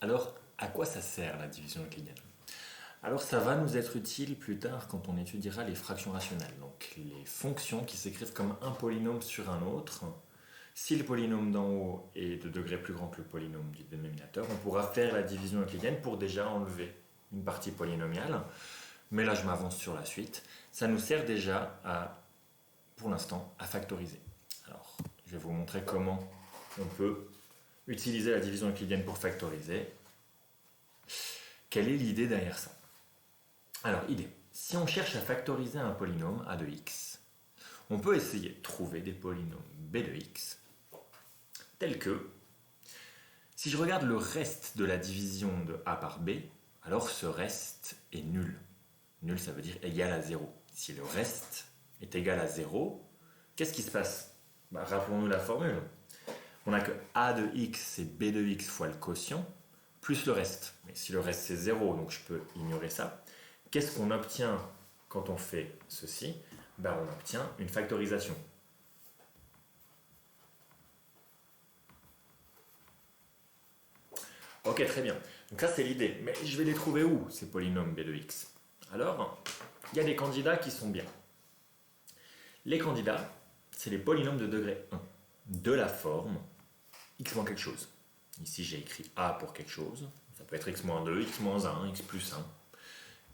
Alors, à quoi ça sert la division euclidienne? Alors, ça va nous être utile plus tard quand on étudiera les fractions rationnelles, donc les fonctions qui s'écrivent comme un polynôme sur un autre. Si le polynôme d'en haut est de degré plus grand que le polynôme du dénominateur, on pourra faire la division euclidienne pour déjà enlever une partie polynomiale. Mais là, je m'avance sur la suite. Ça nous sert déjà pour l'instant, à factoriser. Alors, je vais vous montrer comment on peut utiliser la division euclidienne pour factoriser. Quelle est l'idée derrière ça? Alors, idée. Si on cherche à factoriser un polynôme a de x, on peut essayer de trouver des polynômes b de x, tels que, si je regarde le reste de la division de a par b, alors ce reste est nul. Nul, ça veut dire égal à 0. Si le reste est égal à 0, qu'est-ce qui se passe? Rappelons-nous la formule. On a que a de x, c'est b de x fois le quotient, plus le reste. Mais si le reste c'est 0, donc je peux ignorer ça. Qu'est-ce qu'on obtient quand on fait ceci? On obtient une factorisation. Ok, très bien. Donc ça, c'est l'idée. Mais je vais les trouver où, ces polynômes b de x? Alors, il y a des candidats qui sont bien. Les candidats, c'est les polynômes de degré 1, de la forme x moins quelque chose. Ici, j'ai écrit a pour quelque chose. Ça peut être x moins 2, x moins 1, x plus 1,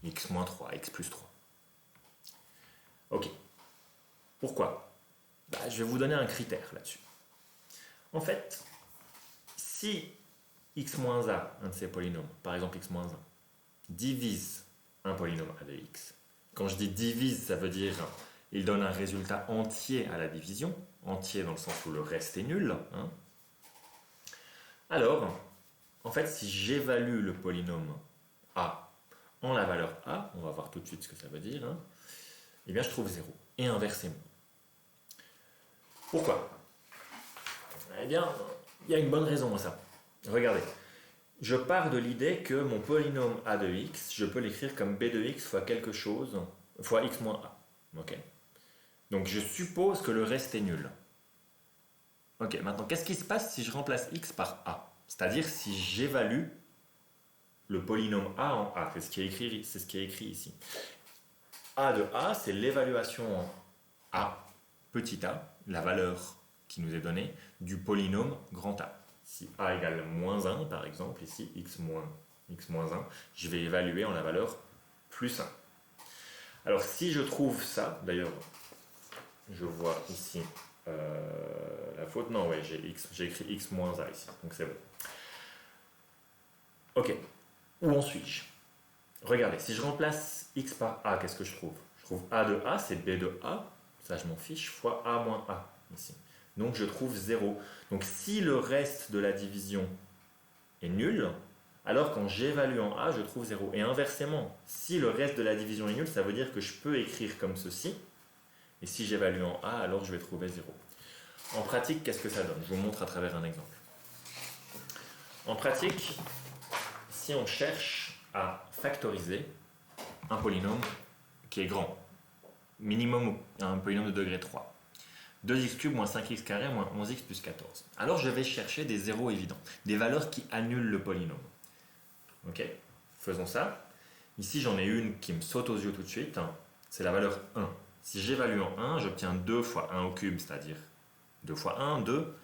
x moins 3, x plus 3. Ok. Pourquoi? Je vais vous donner un critère là-dessus. En fait, si x moins a, un de ces polynômes, par exemple x moins 1, divise un polynôme a de x, quand je dis divise, ça veut dire il donne un résultat entier à la division, entier dans le sens où le reste est nul. Alors, en fait, si j'évalue le polynôme a en la valeur a, on va voir tout de suite ce que ça veut dire, eh bien je trouve 0. Et inversement. Pourquoi? Eh bien, il y a une bonne raison à ça. Regardez, je pars de l'idée que mon polynôme a de x, je peux l'écrire comme b de x fois quelque chose, fois x moins a. Ok. Donc je suppose que le reste est nul. Ok, maintenant, qu'est-ce qui se passe si je remplace x par a? C'est-à-dire si j'évalue le polynôme a en a, c'est ce qui est écrit ici. A de a, c'est l'évaluation en a, petit a, la valeur qui nous est donnée, du polynôme grand A. Si a égale moins 1, par exemple, ici, x moins 1, je vais évaluer en la valeur plus 1. Alors, si je trouve ça, d'ailleurs, je vois ici la faute, non, ouais, j'ai écrit x moins a ici, donc c'est bon. Ok, où en suis-je? Regardez, si je remplace x par a, qu'est-ce que je trouve? Je trouve a de a, c'est b de a, ça je m'en fiche, fois a moins a, ici. Donc je trouve 0. Donc si le reste de la division est nul, alors quand j'évalue en a, je trouve 0. Et inversement, si le reste de la division est nul, ça veut dire que je peux écrire comme ceci. Et si j'évalue en a, alors je vais trouver 0. En pratique, qu'est-ce que ça donne? Je vous montre à travers un exemple. En pratique, si on cherche à factoriser un polynôme qui est grand, minimum un polynôme de degré 3, 2x cube moins 5x carré moins 11x plus 14. Alors je vais chercher des zéros évidents, des valeurs qui annulent le polynôme. Ok, faisons ça. Ici j'en ai une qui me saute aux yeux tout de suite, c'est la valeur 1. Si j'évalue en 1, j'obtiens 2 fois 1 au cube, c'est-à-dire 2 fois 1, 2,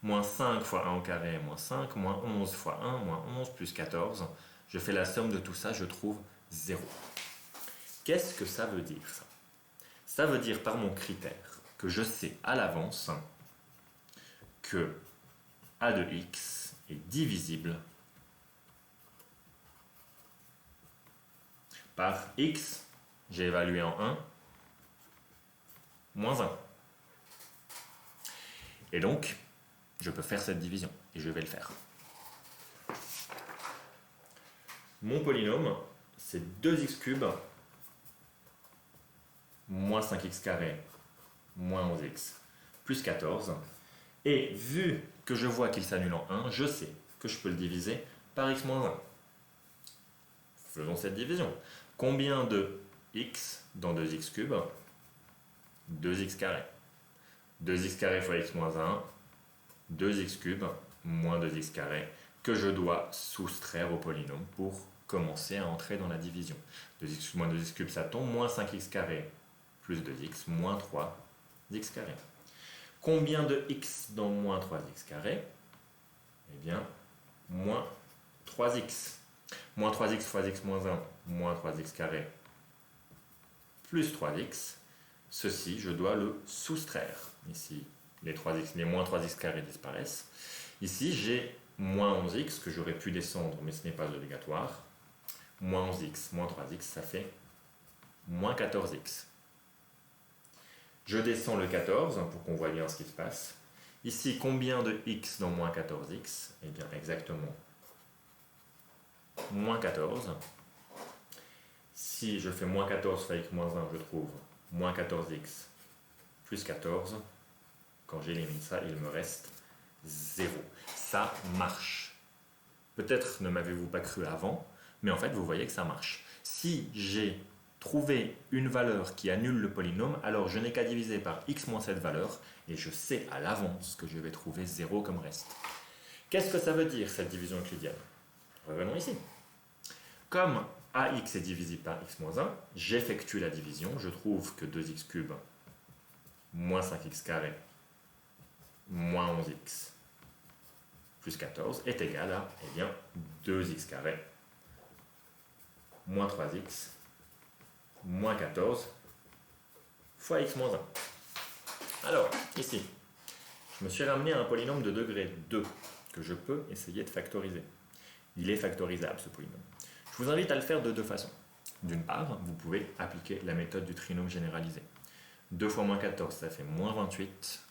moins 5 fois 1 au carré, moins 5, moins 11 fois 1, moins 11, plus 14. Je fais la somme de tout ça, je trouve 0. Qu'est-ce que ça veut dire, ça? Ça veut dire, par mon critère, que je sais à l'avance que a de x est divisible par x, j'ai évalué en 1, moins 1. Et donc, je peux faire cette division, et je vais le faire. Mon polynôme, c'est 2x cube moins 5x carré moins 11x plus 14. Et vu que je vois qu'il s'annule en 1, je sais que je peux le diviser par x moins 1. Faisons cette division. Combien de x dans 2x cube? 2x carré. 2x carré fois x moins 1, 2x cube moins 2x carré que je dois soustraire au polynôme pour commencer à entrer dans la division. 2x moins 2x cube, ça tombe, moins 5x carré plus 2x, moins 3x carré. Combien de x dans moins 3x carré? Eh bien, moins 3x. Moins 3x fois x moins 1, moins 3x carré, plus 3x. Ceci, je dois le soustraire. Ici, les moins 3x carré disparaissent. Ici, j'ai moins 11x que j'aurais pu descendre, mais ce n'est pas obligatoire. Moins 11x, moins 3x, ça fait moins 14x. Je descends le 14 pour qu'on voit bien ce qui se passe. Ici, combien de x dans moins 14x? Eh bien, exactement moins 14. Si je fais moins 14 fois x moins 1, je trouve moins 14x plus 14. Quand j'élimine ça, il me reste 0. Ça marche. Peut-être ne m'avez-vous pas cru avant, mais en fait, vous voyez que ça marche. Si j'ai trouvé une valeur qui annule le polynôme, alors je n'ai qu'à diviser par x moins cette valeur, et je sais à l'avance que je vais trouver 0 comme reste. Qu'est-ce que ça veut dire, cette division euclidienne? Revenons ici. Comme ax est divisible par x moins 1, j'effectue la division. Je trouve que 2x cube moins 5x carré moins 11x plus 14 est égal à eh bien, 2x carré moins 3x moins 14 fois x moins 1. Alors, ici, je me suis ramené à un polynôme de degré 2 que je peux essayer de factoriser. Il est factorisable, ce polynôme. Je vous invite à le faire de deux façons. D'une part, vous pouvez appliquer la méthode du trinôme généralisé. 2 fois moins 14, ça fait moins 28.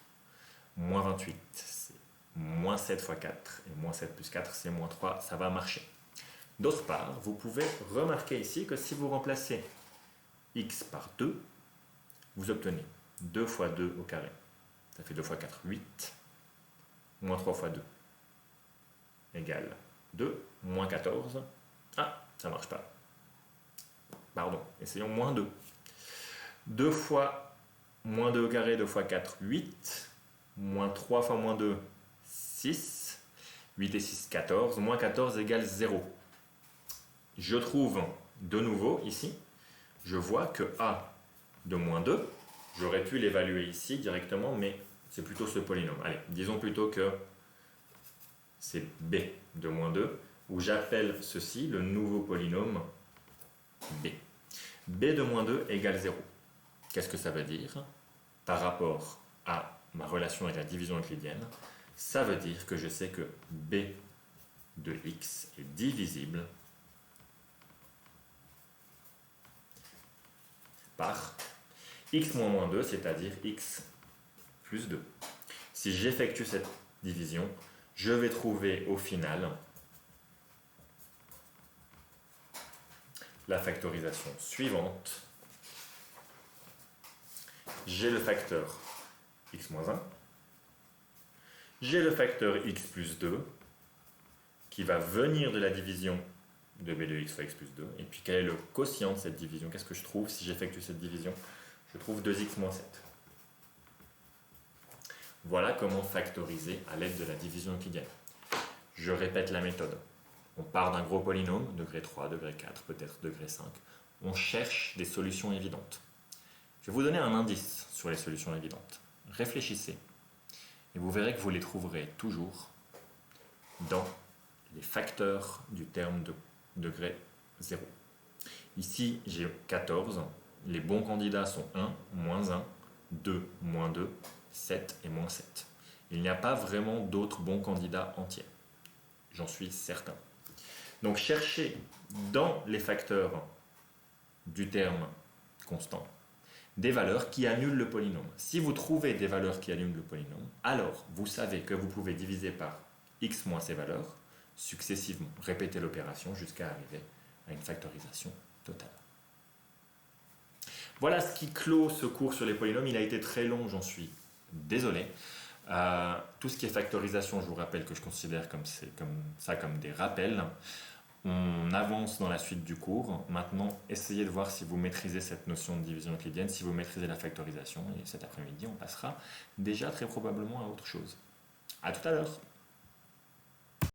Moins 28, c'est moins 7 fois 4. Et moins 7 plus 4, c'est moins 3. Ça va marcher. D'autre part, vous pouvez remarquer ici que si vous remplacez x par 2, vous obtenez 2 fois 2 au carré. Ça fait 2 fois 4, 8. Moins 3 fois 2 égale 2. Moins 14. Ah, ça ne marche pas. Pardon, essayons moins 2. 2 fois moins 2 au carré, 2 fois 4, 8. Moins 3 fois moins 2, 6. 8 et 6, 14. Moins 14 égale 0. Je trouve de nouveau ici, je vois que a de moins 2, j'aurais pu l'évaluer ici directement, mais c'est plutôt ce polynôme. Allez, disons plutôt que c'est b de moins 2, où j'appelle ceci le nouveau polynôme b. b de moins 2 égale 0. Qu'est-ce que ça veut dire? Par rapport à ma relation avec la division euclidienne, ça veut dire que je sais que b de x est divisible par x moins moins 2, c'est-à-dire x plus 2. Si j'effectue cette division, je vais trouver au final la factorisation suivante. J'ai le facteur x moins 1, j'ai le facteur x plus 2, qui va venir de la division de b de x fois x plus 2. Et puis quel est le quotient de cette division? Qu'est-ce que je trouve si j'effectue cette division? Je trouve 2x moins 7. Voilà comment factoriser à l'aide de la division euclidienne. Je répète la méthode. On part d'un gros polynôme, degré 3, degré 4, peut-être degré 5. On cherche des solutions évidentes. Je vais vous donner un indice sur les solutions évidentes. Réfléchissez et vous verrez que vous les trouverez toujours dans les facteurs du terme de degré 0. Ici, j'ai 14. Les bons candidats sont 1, moins 1, 2, moins 2, 7 et moins 7. Il n'y a pas vraiment d'autres bons candidats entiers. J'en suis certain. Donc, cherchez dans les facteurs du terme constant des valeurs qui annulent le polynôme. Si vous trouvez des valeurs qui annulent le polynôme, alors vous savez que vous pouvez diviser par x moins ces valeurs, successivement répéter l'opération jusqu'à arriver à une factorisation totale. Voilà ce qui clôt ce cours sur les polynômes. Il a été très long, j'en suis désolé. Tout ce qui est factorisation, je vous rappelle que je considère comme des rappels. On avance dans la suite du cours. Maintenant, essayez de voir si vous maîtrisez cette notion de division euclidienne, si vous maîtrisez la factorisation. Et cet après-midi, on passera déjà très probablement à autre chose. À tout à l'heure.